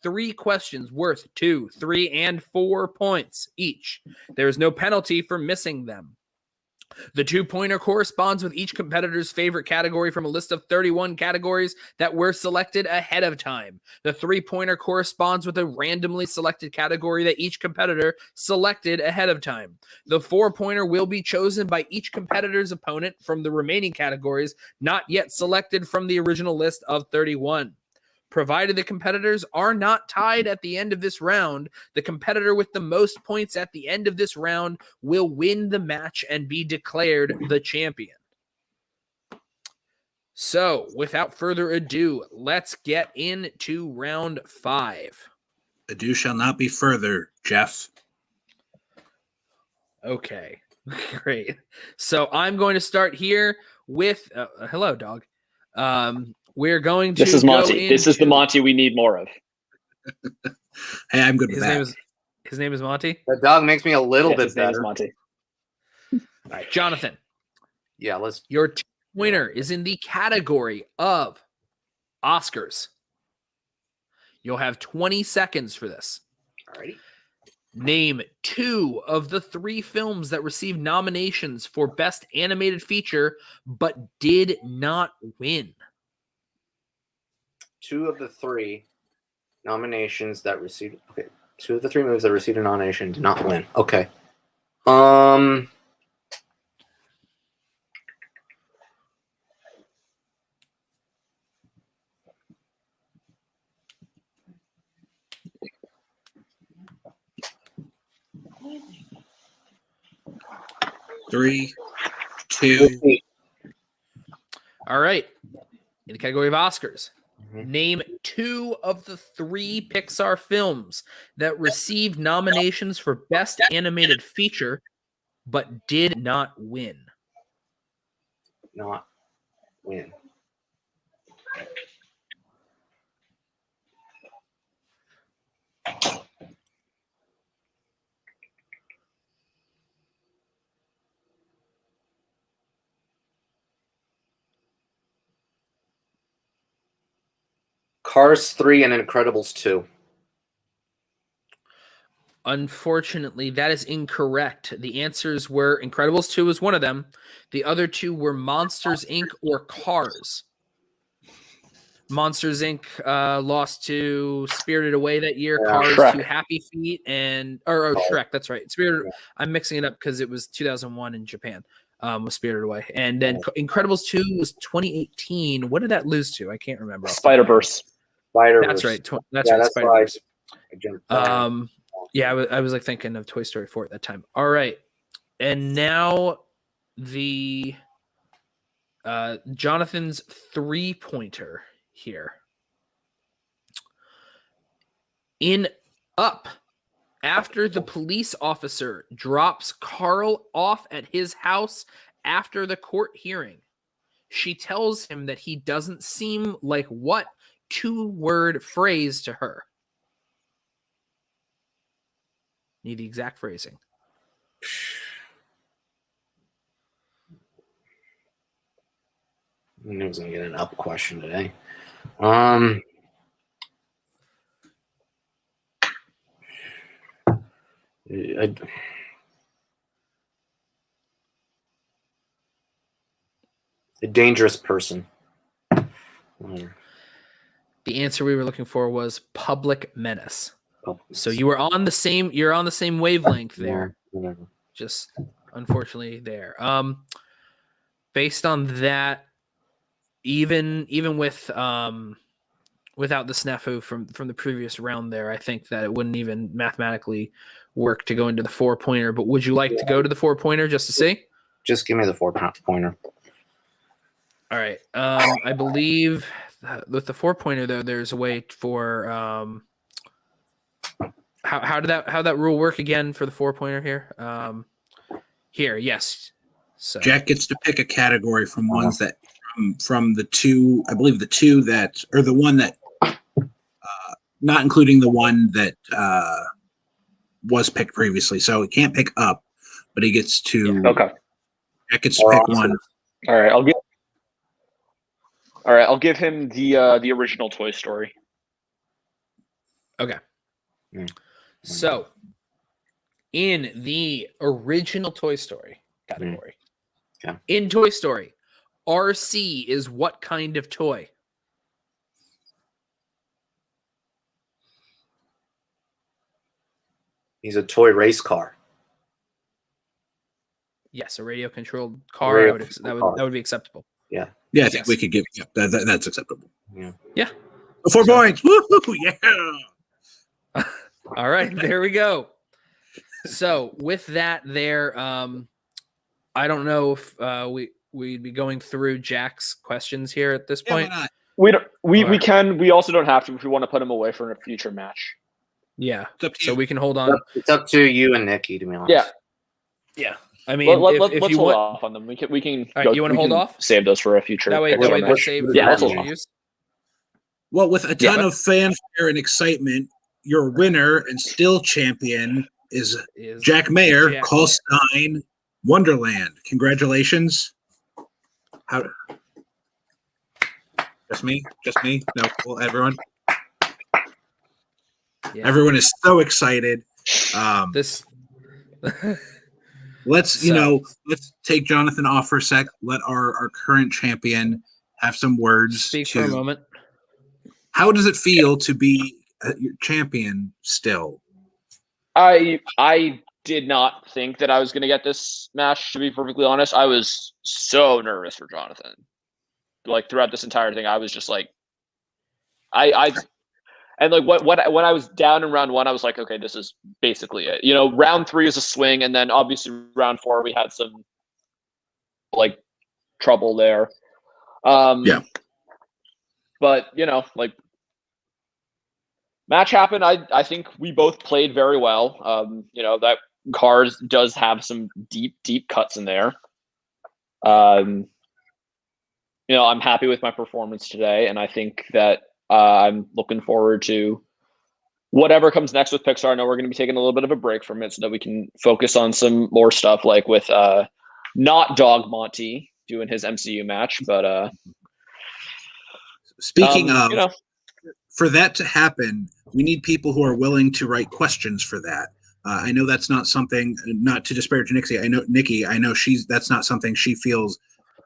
3 questions worth 2, 3, and 4 points each. There is no penalty for missing them. The 2-pointer corresponds with each competitor's favorite category from a list of 31 categories that were selected ahead of time. The 3-pointer corresponds with a randomly selected category that each competitor selected ahead of time. The 4-pointer will be chosen by each competitor's opponent from the remaining categories not yet selected from the original list of 31. Provided the competitors are not tied at the end of this round, the competitor with the most points at the end of this round will win the match and be declared the champion. So, without further ado, let's get into round 5. Ado shall not be further, Jeff. Okay, great. So I'm going to start here with hello, dog. We're going to. This is Monty. This is the Monty we need more of. Hey, I'm good with that. His name is Monty. The dog makes me a little bit His name is better. Monty. All right, Jonathan. Yeah, let's. Your 2-pointer is in the category of Oscars. You'll have 20 seconds for this. Alrighty. Name 2 of the 3 films that received nominations for Best Animated Feature but did not win. 2 of the 3 nominations that received. Okay, 2 of the 3 movies that received a nomination did not win. Okay. 3, 2. All right. In the category of Oscars, name 2 of the 3 Pixar films that received nominations for Best Animated Feature but did not win. Not win. Cars 3 and Incredibles 2. Unfortunately, that is incorrect. The answers were Incredibles 2 was one of them. The other 2 were Monsters, Inc. or Cars. Monsters, Inc. Lost to Spirited Away that year. Yeah, Cars Shrek. to Happy Feet and or Shrek. That's right. Spirited. I'm mixing it up because it was 2001 in Japan. Was Spirited Away, and then Incredibles 2 was 2018. What did that lose to? I can't remember. Spider-Verse. Spider-Verse. That's right. That's Yeah, right. that's Spider-Verse. why Yeah, I was like thinking of Toy Story 4 at that time. All right, and now the Jonathan's 3-pointer here. In Up, after the police officer drops Carl off at his house after the court hearing, she tells him that he doesn't seem like what 2-word phrase to her? Need the exact phrasing. I knew I was going to get an up question today. A dangerous person. The answer we were looking for was Public Menace. So you were on the same. You're on the same wavelength there. Yeah, Just unfortunately there. Based on that, even with without the snafu from the previous round there, I think that it wouldn't even mathematically work to go into the 4-pointer. But would you like to go to the 4-pointer just to see? Just give me the 4-pointer. All right. I believe with the 4-pointer though, there's a way for how did that rule work again for the 4-pointer here? Here, yes. So Jack gets to pick a category from ones that from the 2, I believe the 2 that, or the one that, not including the one that was picked previously. So he can't pick Up, but he gets to. Okay. Jack gets to pick one. All right, I'll give him the original Toy Story. Okay. Mm. So, in the original Toy Story category, Okay. in Toy Story, RC is what kind of toy? He's a toy race car. Yes, a radio-controlled car. That would be acceptable. Yeah. Yeah, I think we could give that's acceptable. Yeah. 4 points. Woo-hoo, yeah. All right, there we go. So with that, there, I don't know if we'd be going through Jack's questions here at this point. Why not? We don't. We can. We also don't have to if we want to put him away for a future match. Yeah. It's up to So you. we can hold on. It's up to you and Nikki, to be honest. Yeah. Yeah. I mean, if let's you hold want, off on them. We can. All right, you wanna we hold can off? Save those for a future. that way Pixar they're match. saved. Yeah, for let's hold future on. use. Well, with a ton Yeah. of fanfare and excitement, your winner and still champion is Is Jack Mayer, Jack Call Mayer. Stein, Wonderland. Congratulations. How? Just me? No, well, everyone. Yeah. Everyone is so excited. This. Let's So- let's take Jonathan off for a sec. Let our current champion have some words. Speak for a moment. How does it feel to be your champion still? I did not think that I was going to get this match, to be perfectly honest. I was so nervous for Jonathan. Like throughout this entire thing, I was just like, and like when I was down in round 1, I was like, okay, this is basically it. You know, round 3 is a swing, and then obviously round 4 we had some like trouble there. Yeah. But you know, like match happened. I think we both played very well. You know, that Cars does have some deep cuts in there. You know, I'm happy with my performance today, and I think that I'm looking forward to whatever comes next with Pixar. I know we're going to be taking a little bit of a break from it so that we can focus on some more stuff, like with not Dog Monty doing his MCU match, but Speaking of, you know, for that to happen, we need people who are willing to write questions for that. I know that's not something, not to disparage Nikki. I know that's not something she feels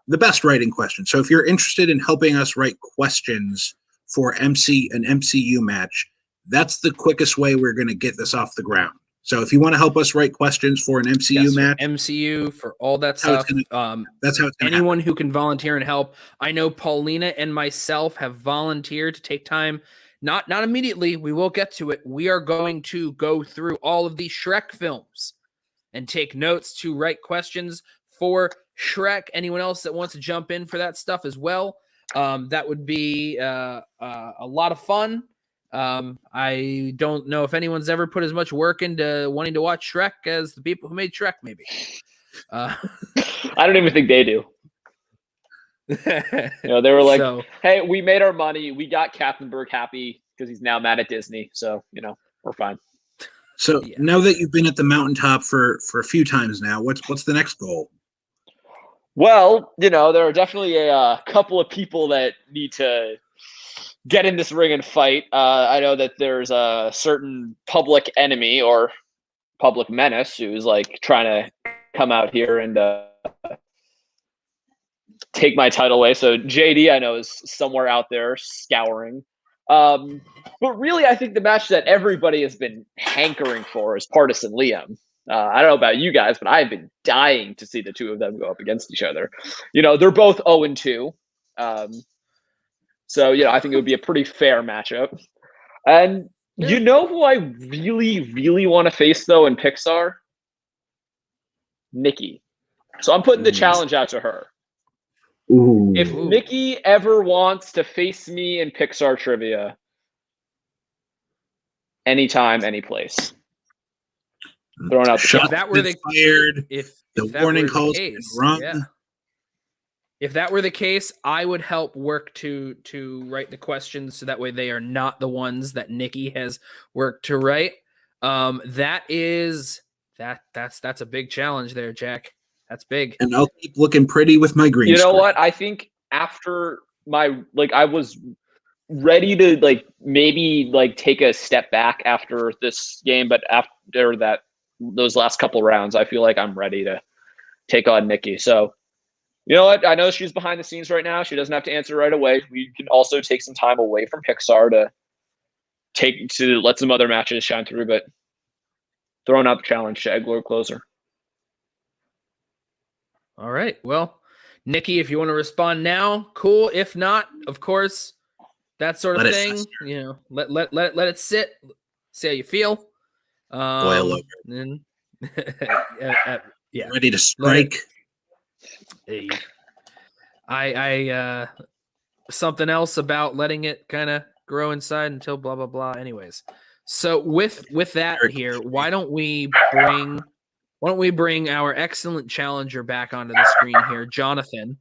the best writing questions. So if you're interested in helping us write questions for an MCU match, that's the quickest way we're going to get this off the ground. So if you want to help us write questions for an MCU match, MCU for all that that's how stuff. it's gonna- that's how it's going to Anyone who can volunteer and help. I know Paulina and myself have volunteered to take time. Not immediately. We will get to it. We are going to go through all of the Shrek films and take notes to write questions for Shrek. Anyone else that wants to jump in for that stuff as well, that would be a lot of fun. I don't know if anyone's ever put as much work into wanting to watch Shrek as the people who made Shrek, maybe. I don't even think they do. You know, they were like, So, hey, we made our money. We got Katzenberg happy because he's now mad at Disney. So, you know, we're fine. So Yeah. now that you've been at the mountaintop for a few times now, what's the next goal? Well, you know, there are definitely a couple of people that need to get in this ring and fight. I know that there's a certain public enemy or public menace who's like trying to come out here and take my title away. So JD, I know, is somewhere out there scouring. But really, I think the match that everybody has been hankering for is Partisan Liam. I don't know about you guys, but I've been dying to see the two of them go up against each other. You know, they're both 0-2. So, you know, I think it would be a pretty fair matchup. And you know who I really, really want to face, though, in Pixar? Nikki. So I'm putting the challenge out to her. Ooh. If Nikki ever wants to face me in Pixar trivia, anytime, any place. Throwing out the Shots If that were been the- fired, if the that warning were the calls case, been rung. yeah. If that were the case, I would help work to write the questions so that way they are not the ones that Nikki has worked to write. That's a big challenge there, Jack. That's big. And I'll keep looking pretty with my green You know screen. what? I think after my I was ready to like maybe like take a step back after this game, but after those last couple rounds, I feel like I'm ready to take on Nikki. So you know what? I know she's behind the scenes right now. She doesn't have to answer right away. We can also take some time away from Pixar to let some other matches shine through, but throwing out the challenge to Egg Lord Closer. All right. Well, Nikki, if you want to respond now, cool. If not, of course, that sort of thing. You know, let it sit. See how you feel. Boil over. And yeah, ready to strike. Hey, I something else about letting it kind of grow inside until blah blah blah. Anyways, so with that here, why don't we bring our excellent challenger back onto the screen here, Jonathan.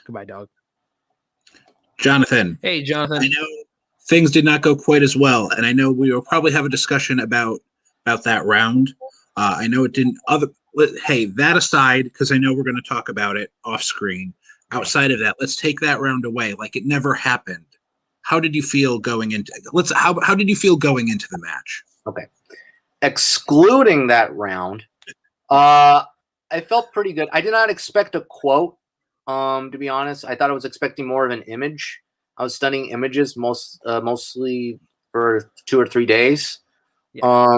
Goodbye, dog. Jonathan. Hey, Jonathan. I know things did not go quite as well, and I know we will probably have a discussion about that round. I know it didn't. Hey, that aside, because I know we're going to talk about it off screen. Outside of that, let's take that round away, like it never happened. How did you feel going into? How did you feel going into the match? Okay, excluding that round, I felt pretty good. I did not expect a quote. To be honest, I thought I was expecting more of an image. I was studying images mostly for 2 or 3 days. Yeah.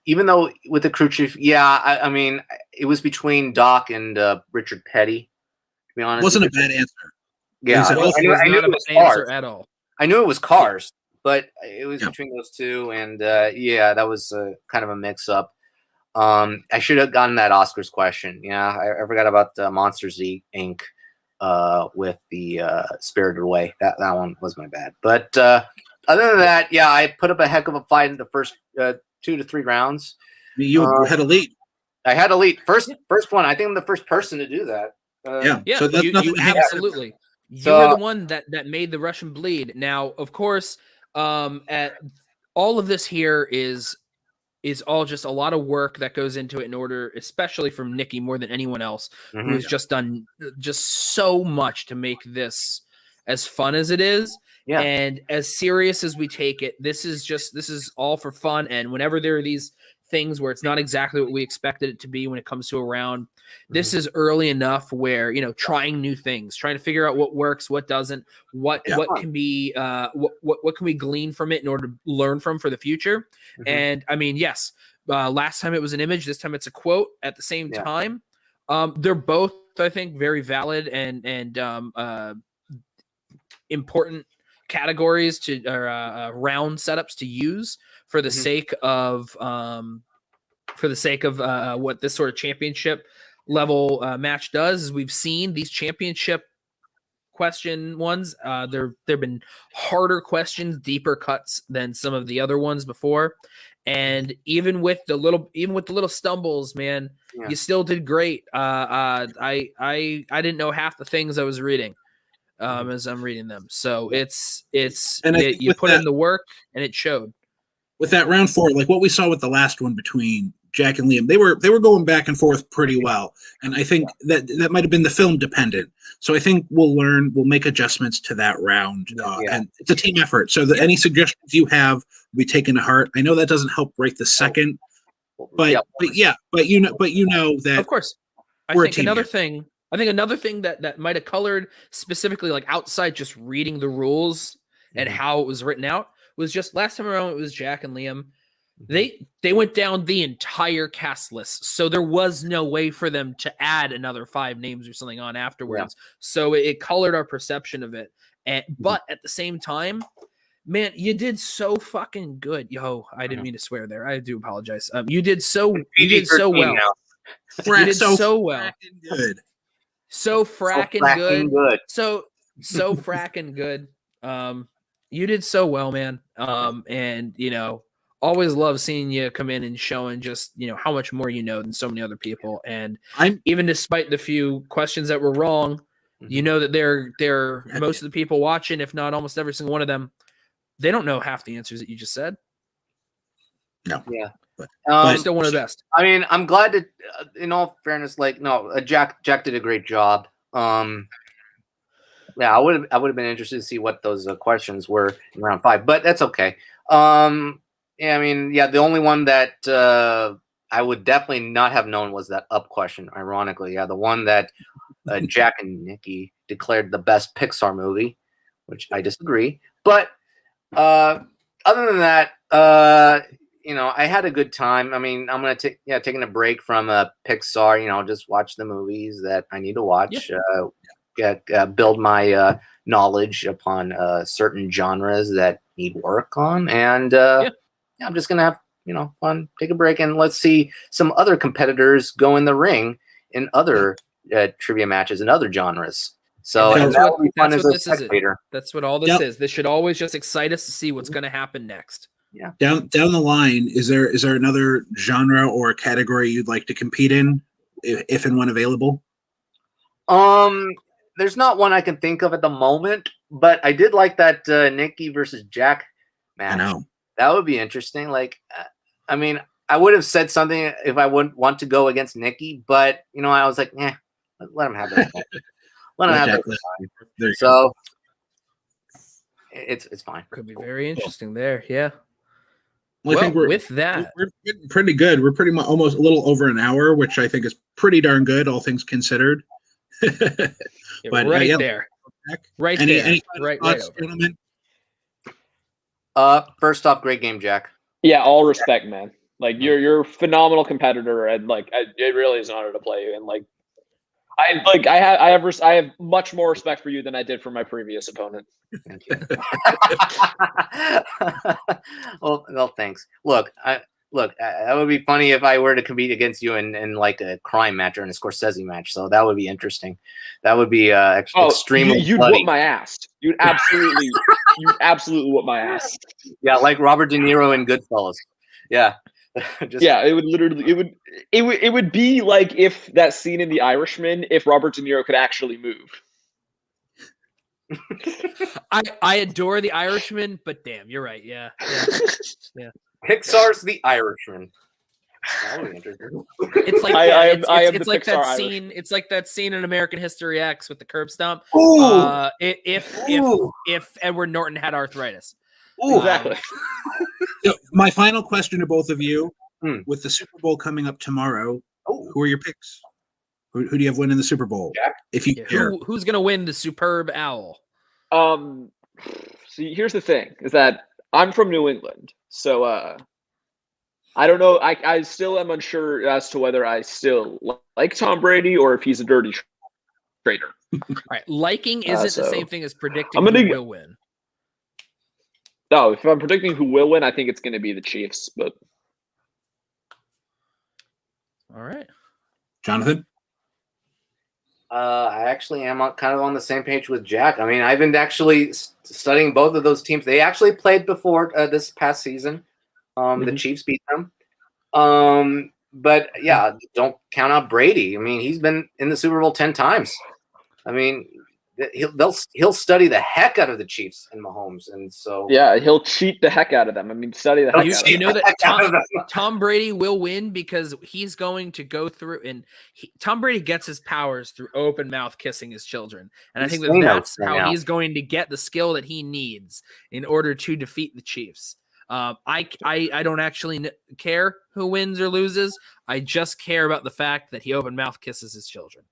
Even though with the crew chief, I mean, it was between Doc and Richard Petty. To be honest, wasn't a bad answer. Yeah, I knew it was answer at all. I knew it was Cars, but it was between those two, and that was kind of a mix-up. I should have gotten that Oscars question. Yeah, I forgot about Monsters Inc. With the Spirited Away. That one was my bad. But other than that, I put up a heck of a fight in the first 2 to 3 rounds. You had a lead. I had a lead. First one. I think I'm the first person to do that. So that's you absolutely. You were the one that made the Russian bleed. Now, of course, at all of this here is all just a lot of work that goes into it in order, especially from Nikki more than anyone else, who has just done just so much to make this as fun as it is. Yeah. And as serious as we take it, this is all for fun. And whenever there are these things where it's not exactly what we expected it to be when it comes to a round, this is early enough where, trying new things, trying to figure out what works, what doesn't, what can be, what can we glean from it in order to learn from for the future. And I mean, yes, last time it was an image, this time it's a quote at the same time. They're both, I think, very valid and important categories to round setups to use for the sake of what this sort of championship level match does. Is we've seen these championship question ones, there've been harder questions, deeper cuts than some of the other ones before, and even with the little stumbles, man, you still did great. I didn't know half the things I was reading as I'm reading them. So it's you put in the work and it showed. With that round 4, like what we saw with the last one between Jack and Liam, they were going back and forth pretty well. And I think that might have been the film dependent. So I think we'll make adjustments to that round. And it's a team effort. So any suggestions you have will be taken to heart. I know that doesn't help break the second, but you know that, of course. I think another thing that might have colored specifically, like outside just reading the rules and how it was written out, was just last time around it was Jack and Liam. They went down the entire cast list, so there was no way for them to add another 5 names or something on afterwards. So it colored our perception of it. And but at the same time, man, you did so fucking good. Yo, I didn't mean to swear there. I do apologize. You did so well. You did so well. Good. So fracking good. So fracking good. You did so well, man. And always love seeing you come in and showing just how much more you know than so many other people. And even despite the few questions that were wrong, that they're most of the people watching, if not almost every single one of them, they don't know half the answers that you just said. No. Yeah. But still one of the best. I mean, I'm glad that, in all fairness, Jack did a great job. Yeah, I would have been interested to see what those questions were in round 5, but that's okay. Yeah, I mean, yeah, the only one that I would definitely not have known was that up question. Ironically, yeah, the one that Jack and Nikki declared the best Pixar movie, which I disagree. But other than that, I had a good time. I mean, I'm gonna taking a break from Pixar. Just watch the movies that I need to watch. Build my knowledge upon certain genres that need work on, and I'm just gonna have fun, take a break, and let's see some other competitors go in the ring in other trivia matches and other genres. So that's that would be fun as a this spectator. That's what all this is. This should always just excite us to see what's going to happen next. Yeah. Down the line, is there another genre or category you'd like to compete in, if and when available? There's not one I can think of at the moment, but I did like that Nikki versus Jack match. I know. That would be interesting. Like, I mean, I would have said something if I wouldn't want to go against Nikki, but I was like, let him have that. Let him have that. So it's fine. Could be very interesting there. Yeah. Well, I think we're pretty good. We're pretty much almost a little over an hour, which I think is pretty darn good, all things considered. But right there. Right there. Any thoughts, gentlemen? First off, great game, Jack. Yeah, all respect, man. Like you're a phenomenal competitor, and it really is an honor to play you. And I have much more respect for you than I did for my previous opponent. Thank you. well, thanks. Look, that would be funny if I were to compete against you in like a crime match or in a Scorsese match. So that would be interesting. That would be extremely. You'd whoop my ass. You'd absolutely whoop my ass. Yeah, like Robert De Niro in Goodfellas. Yeah. It would be like if that scene in The Irishman, if Robert De Niro could actually move. I adore The Irishman, but damn, you're right. Yeah. Pixar's The Irishman. That would be interesting. It's like it's like that Pixar scene. It's like that scene in American History X with the curb stomp. If Edward Norton had arthritis. Exactly. So my final question to both of you: with the Super Bowl coming up tomorrow, who are your picks? Who do you have winning the Super Bowl? Jack? If you care, who's going to win the Superb Owl? See, here's the thing: is that I'm from New England, so I don't know. I still am unsure as to whether I still like Tom Brady or if he's a dirty traitor. All right, liking isn't the same thing as predicting who will win. No, if I'm predicting who will win, I think it's going to be the Chiefs. But all right, Jonathan. I actually am kind of on the same page with Jack. I mean, I've been actually studying both of those teams. They actually played before this past season. The Chiefs beat them. But yeah, don't count out Brady. I mean, he's been in the Super Bowl 10 times. I mean, he'll study the heck out of the Chiefs and Mahomes, and so yeah, he'll cheat the heck out of them. I mean, study the heck out of them. You know that Tom Brady will win because he's going to go through, and Tom Brady gets his powers through open mouth kissing his children, and I think that's how he's going to get the skill that he needs in order to defeat the Chiefs. I don't actually care who wins or loses. I just care about the fact that he open mouth kisses his children.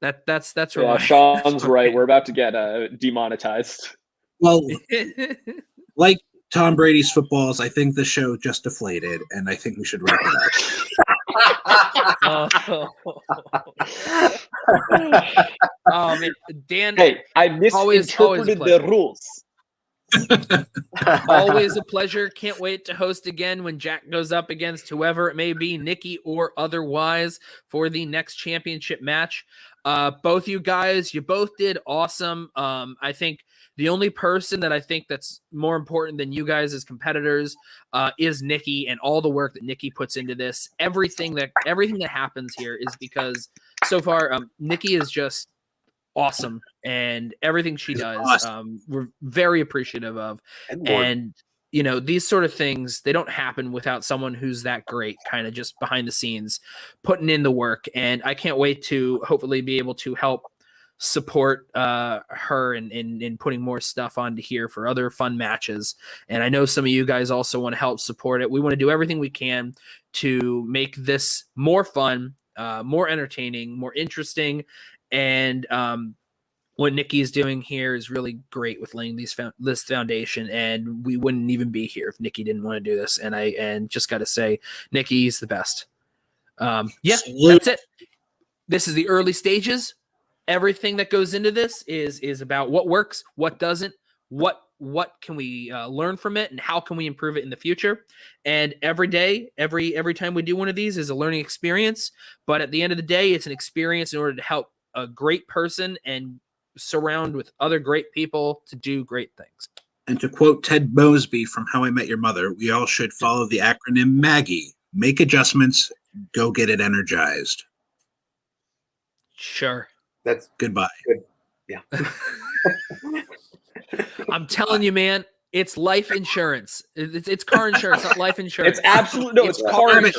That's yeah, Sean's right. We're about to get demonetized. Well, like Tom Brady's footballs, I think the show just deflated, and I think we should wrap it up. Dan, hey, I misinterpreted the rules. Always a pleasure. Can't wait to host again when Jack goes up against whoever it may be, Nikki or otherwise, for the next championship match. Both you guys, you both did awesome. I think the only person that I think that's more important than you guys as competitors is Nikki, and all the work that Nikki puts into this. Everything that happens here is because so far Nikki is just awesome, and everything she does we're very appreciative of. And these sort of things, they don't happen without someone who's that great, kind of just behind the scenes putting in the work. And I can't wait to hopefully be able to help support her in putting more stuff onto here for other fun matches. And I know some of you guys also want to help support it. We want to do everything we can to make this more fun, more entertaining, more interesting. And what Nikki is doing here is really great with laying this foundation, and we wouldn't even be here if Nikki didn't want to do this. And just got to say, Nikki's the best. That's it. This is the early stages. Everything that goes into this is about what works, what doesn't, what can we learn from it, and how can we improve it in the future. And every day, every time we do one of these is a learning experience. But at the end of the day, it's an experience in order to help a great person and surround with other great people to do great things. And to quote Ted Mosby from How I Met Your Mother, we all should follow the acronym MAGGIE. Make adjustments, go get it energized. Sure. That's goodbye. Good. Yeah. I'm telling you, man, it's life insurance. It's car insurance, not life insurance. It's absolutely no. It's car insurance.